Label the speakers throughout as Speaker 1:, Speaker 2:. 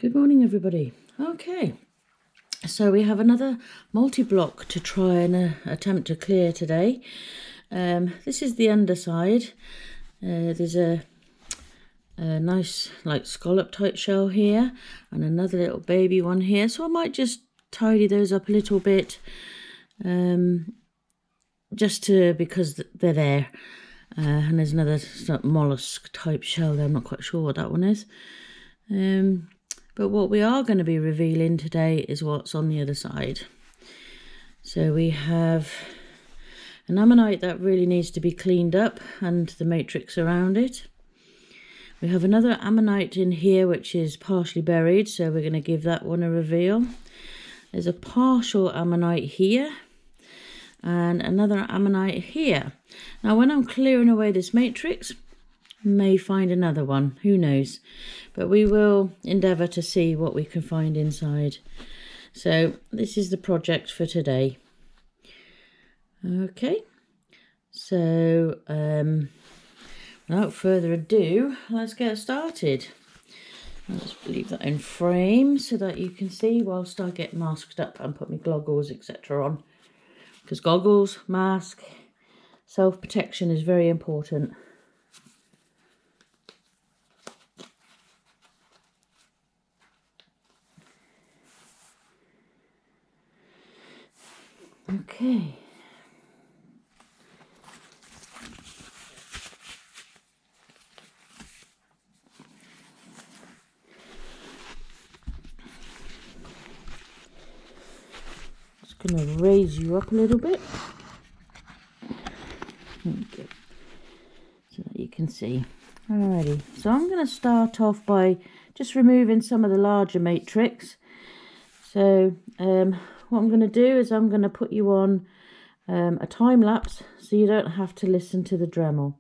Speaker 1: Good morning, everybody. Okay, so we have another multi-block to try and attempt to clear today. This is the underside. There's a nice like scallop type shell here and another little baby one here. So I might just tidy those up a little bit just because they're there. And there's another sort of mollusk type shell there. I'm not quite sure what that one is. But what we are going to be revealing today is what's on the other side. So we have an ammonite that really needs to be cleaned up and the matrix around it. We have another ammonite in here which is partially buried, so we're going to give that one a reveal. There's a partial ammonite here and another ammonite here. Now when I'm clearing away this matrix, may find another one, who knows, but we will endeavour to see what we can find inside. So this is the project for today. Okay, so without further ado, let's get started. Let's leave that in frame so that you can see whilst I get masked up and put my goggles etc on, because goggles, mask, self-protection is very important. Okay. Just going to raise you up a little bit. Okay. So that you can see. Alrighty. So I'm going to start off by just removing some of the larger matrix. So what I'm going to do is I'm going to put you on a time lapse so you don't have to listen to the Dremel.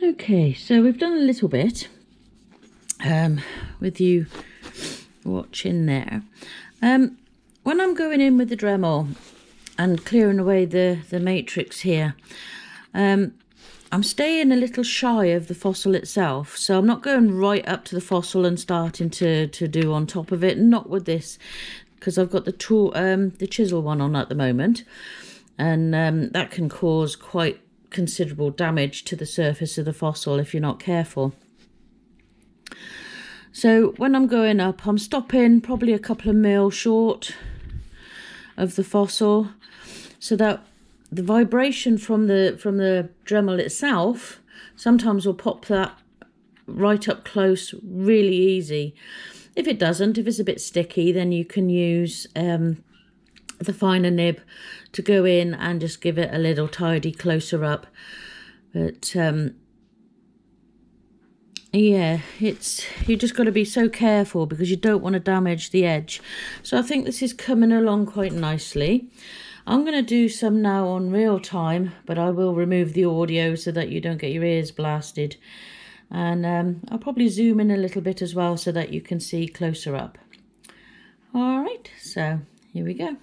Speaker 1: Okay, so we've done a little bit with you watching there. When I'm going in with the Dremel and clearing away the matrix here, I'm staying a little shy of the fossil itself, so I'm not going right up to the fossil and starting to do on top of it. Not with this, because I've got the tool, the chisel one on at the moment, and that can cause quite considerable damage to the surface of the fossil if you're not careful. So when I'm going up, I'm stopping probably a couple of mil short of the fossil, so that the vibration from the Dremel itself sometimes will pop that right up close really easy. If it doesn't, if it's a bit sticky, then you can use the finer nib to go in and just give it a little tidy closer up. But yeah, you just got to be so careful because you don't want to damage the edge. So I think this is coming along quite nicely. I'm going to do some now on real time, but I will remove the audio so that you don't get your ears blasted. And I'll probably zoom in a little bit as well so that you can see closer up. All right, so here we go.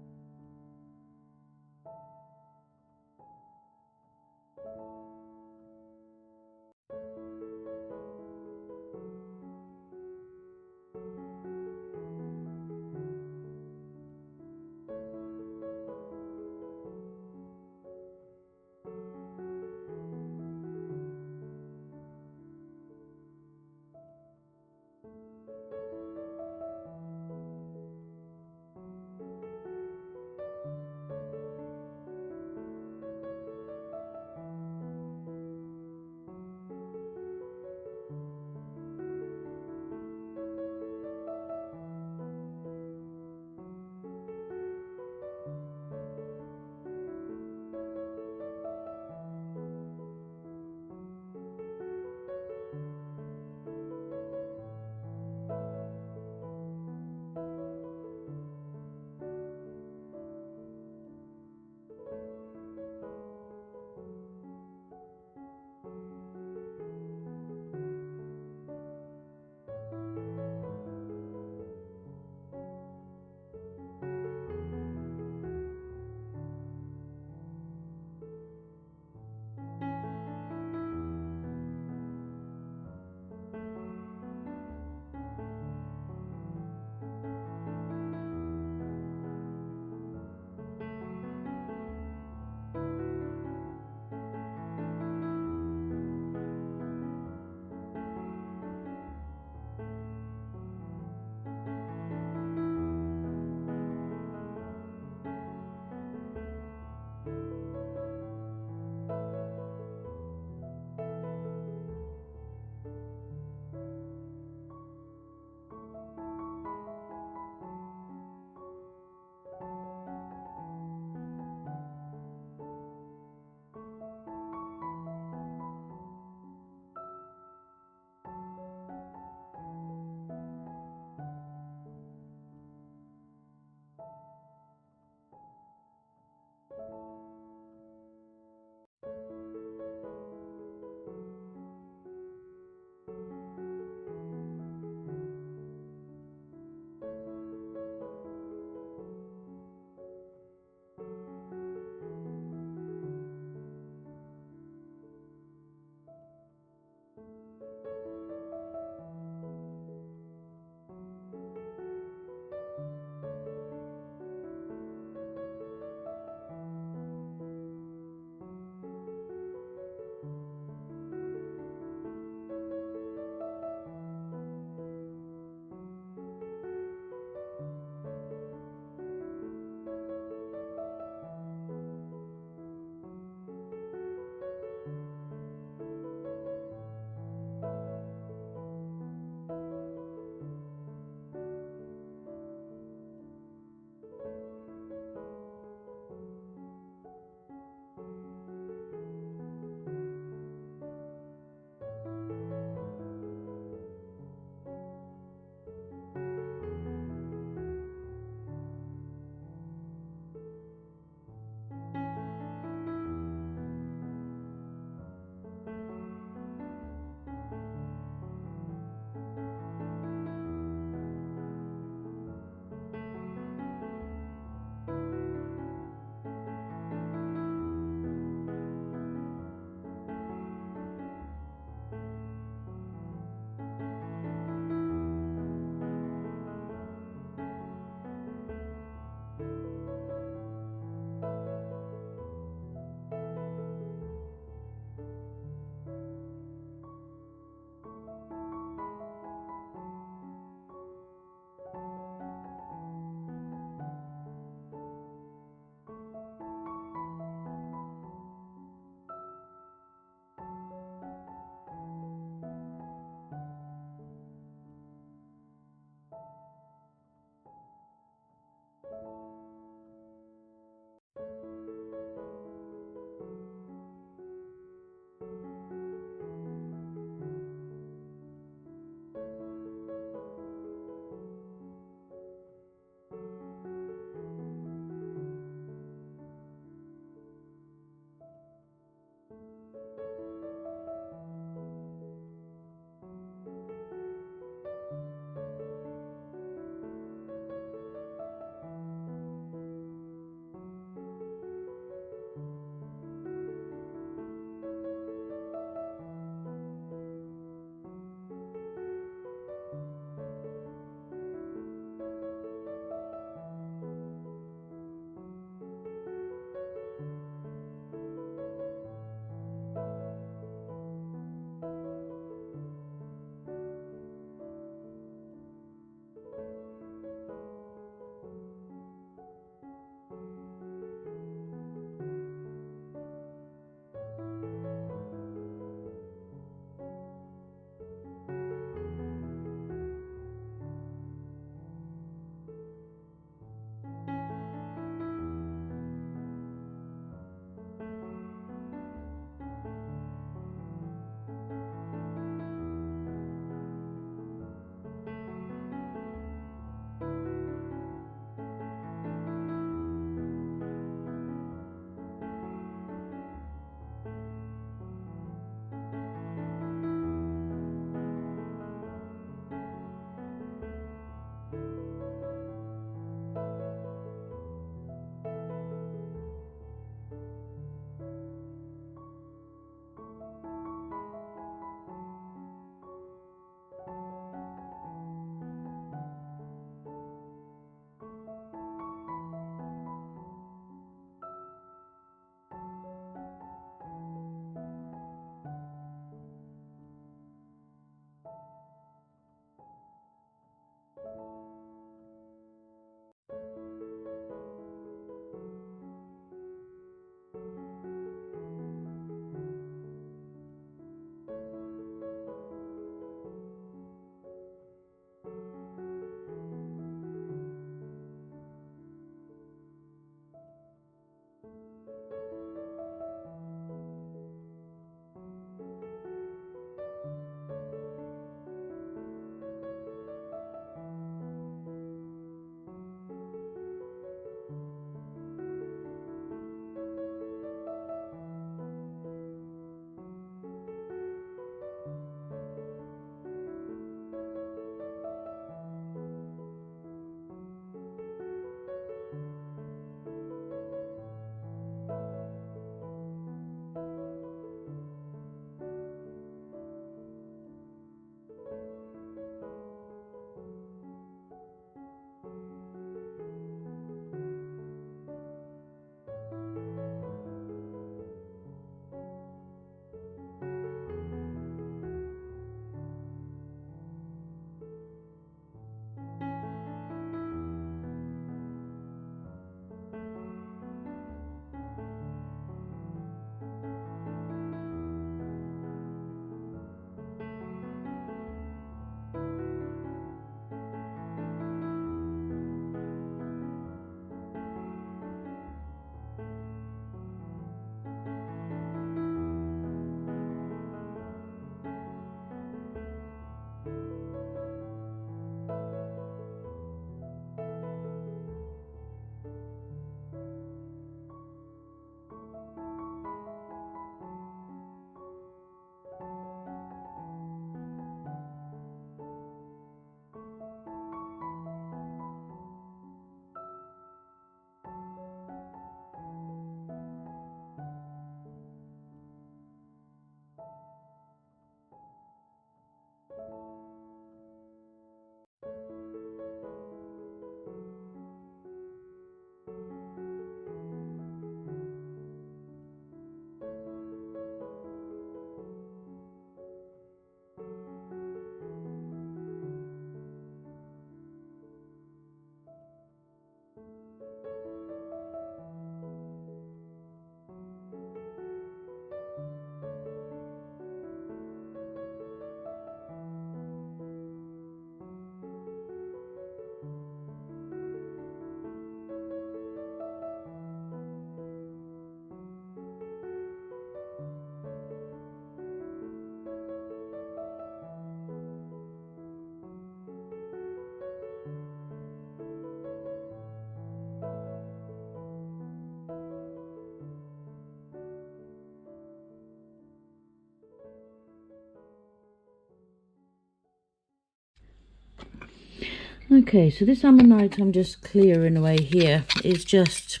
Speaker 1: Okay, so this ammonite I'm just clearing away here is just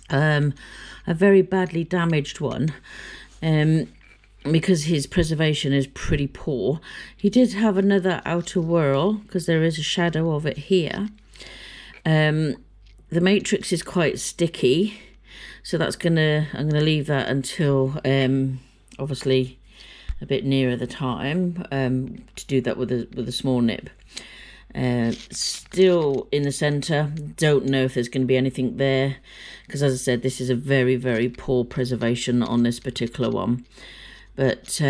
Speaker 1: a very badly damaged one, because his preservation is pretty poor. He did have another outer whorl because there is a shadow of it here. The matrix is quite sticky, so I'm gonna leave that until obviously a bit nearer the time to do that with a small nib. Still in the center, don't know if there's going to be anything there, because as I said, this is a very, very poor preservation on this particular one. But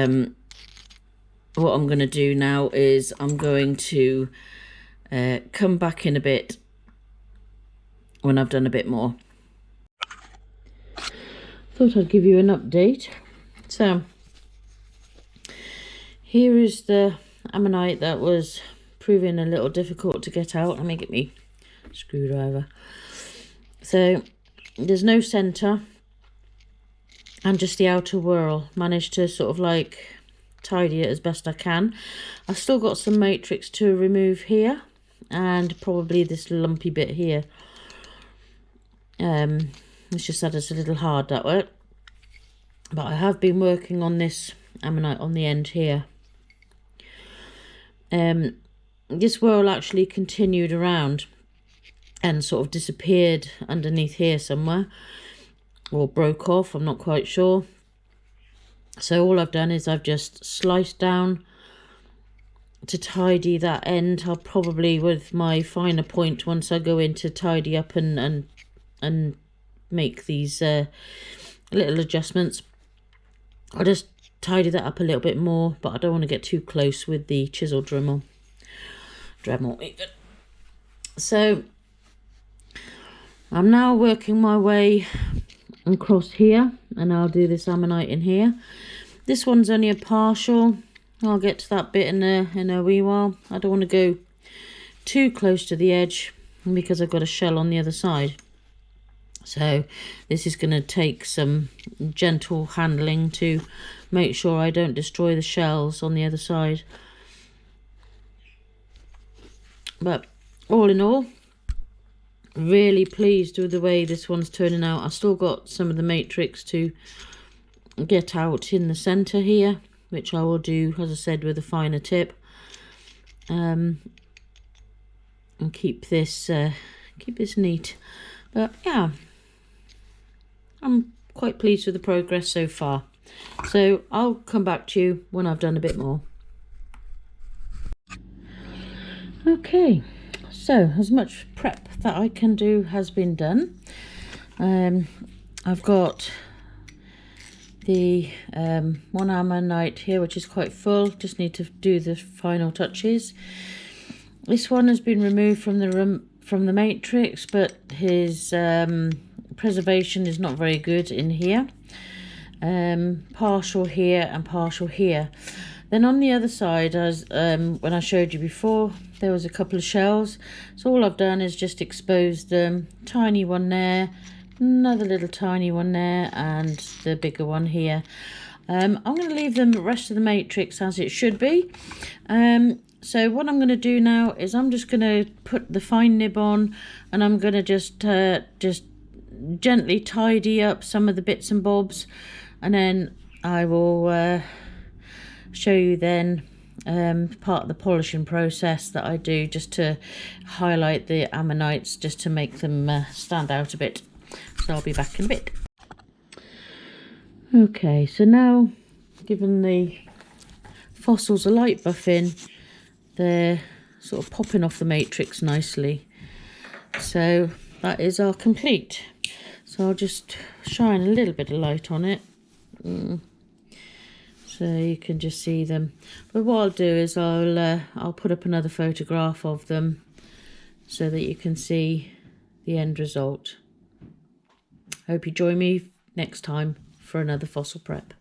Speaker 1: what I'm going to do now is I'm going to come back in a bit when I've done a bit more. Thought I'd give you an update. So here is the ammonite that was proving a little difficult to get out. Let me get me screwdriver. So there's no center and just the outer whorl. Managed to sort of like tidy it as best I can. I've still got some matrix to remove here and probably this lumpy bit here. It's just that it's a little hard, that work. But I have been working on this ammonite on the end here. This whorl actually continued around and sort of disappeared underneath here somewhere, or broke off, I'm not quite sure. So all I've done is I've just sliced down to tidy that end. I'll probably, with my finer point, once I go in to tidy up and make these little adjustments, I'll just tidy that up a little bit more, but I don't want to get too close with the chisel Dremel. So I'm now working my way across here, and I'll do this ammonite in here. This one's only a partial. I'll get to that bit in a wee while. I don't want to go too close to the edge because I've got a shell on the other side. So this is going to take some gentle handling to make sure I don't destroy the shells on the other side. But all in all, really pleased with the way this one's turning out. I've still got some of the matrix to get out in the center here, which I will do, as I said, with a finer tip, and keep this neat. But yeah, I'm quite pleased with the progress so far. So I'll come back to you when I've done a bit more. Okay, so as much prep that I can do has been done. I've got the one ammonite here, which is quite full. Just need to do the final touches. This one has been removed from the matrix, but his preservation is not very good in here. Partial here and partial here. Then on the other side, as when I showed you before, there was a couple of shells. So all I've done is just expose them. Tiny one there, another little tiny one there, and the bigger one here. I'm going to leave the rest of the matrix as it should be. So what I'm going to do now is I'm just going to put the fine nib on, and I'm going to just gently tidy up some of the bits and bobs, and then I will show you then part of the polishing process that I do, just to highlight the ammonites, just to make them stand out a bit. So I'll be back in a bit. Okay, so now, given the fossils a light buff in, they're sort of popping off the matrix nicely. So that is our complete. So I'll just shine a little bit of light on it, so you can just see them. But what I'll do is I'll put up another photograph of them so that you can see the end result. Hope you join me next time for another fossil prep.